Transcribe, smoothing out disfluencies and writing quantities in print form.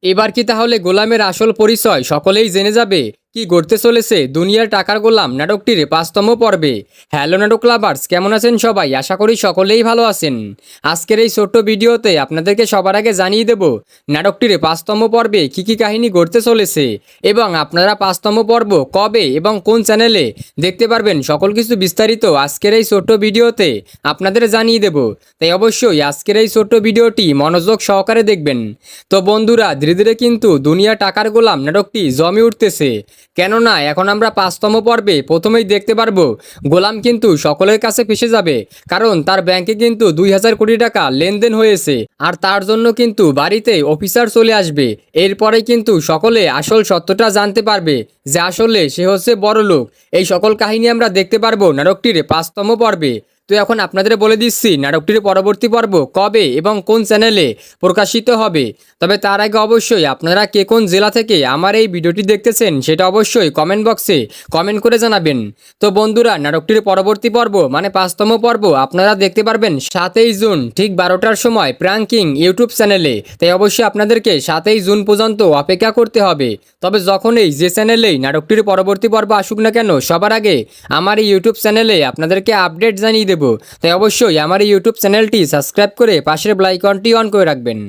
এবার কি তাহলে গোলামের আসল পরিচয় সকলেই জেনে যাবে? কি ঘটতে চলেছে দুনিয়ার টাকার গোলাম নাটকটির ৫তম পর্বে। হ্যালো নাটক লাভার্স, কেমন আছেন সবাই? আশা করি সকলেই ভালো আছেন। আজকের এই ছোট্ট ভিডিওতে আপনাদেরকে সবার আগে জানিয়ে দেব নাটকটির ৫তম পর্বে কি কাহিনী ঘটতে চলেছে এবং আপনারা ৫তম পর্ব কবে এবং কোন চ্যানেলে দেখতে পারবেন, সকল কিছু বিস্তারিত আজকের এই ছোট্ট ভিডিওতে আপনাদের জানিয়ে দেব। তাই অবশ্যই আজকের এই ছোট্ট ভিডিওটি মনোযোগ সহকারে দেখবেন। তো বন্ধুরা, ধীরে ধীরে কিন্তু দুনিয়া টাকার গোলাম নাটকটি জমে উঠতেছে। কেননা এখন আমরা ৫তম পর্বে প্রথমেই দেখতে পারবো গোলাম কিন্তু সকলের কাছে ফেসে যাবে, কারণ তার ব্যাংকে কিন্তু ২০০০ কোটি টাকা লেনদেন হয়েছে। আর তার জন্য কিন্তু বাড়িতে অফিসার চলে আসবে। এরপরে কিন্তু সকলে আসল সত্যটা জানতে পারবে যে আসলে সে হচ্ছে বড়লোক। এই সকল কাহিনী আমরা দেখতে পারবো নাটকটির ৫তম পর্বে। তো এখন আপনাদের বলে দিচ্ছি নাটকটির পরবর্তী পর্ব কবে এবং কোন চ্যানেলে প্রকাশিত হবে। তবে তার আগে অবশ্যই আপনারা কে কোন জেলা থেকে আমার এই ভিডিওটি দেখতেছেন সেটা অবশ্যই কমেন্ট বক্সে কমেন্ট করে জানাবেন। তো বন্ধুরা, নাটকটির পরবর্তী পর্ব মানে ৫তম পর্ব আপনারা দেখতে পারবেন ৭ই জুন ঠিক ১২টার সময় প্র্যাঙ্কিং ইউটিউব চ্যানেলে। তাই অবশ্যই আপনাদেরকে ৭ই জুন পর্যন্ত অপেক্ষা করতে হবে। তবে যখনই যে চ্যানেলেই নাটকটির পরবর্তী পর্ব আসুক না কেন, সবার আগে আমার এই ইউটিউব চ্যানেলে আপনাদেরকে আপডেট জানিয়ে দেব। তাই অবশ্যই আমার এই ইউটিউব চ্যানেলটি সাবস্ক্রাইব করে পাশের বেল আইকনটি অন করে রাখবেন।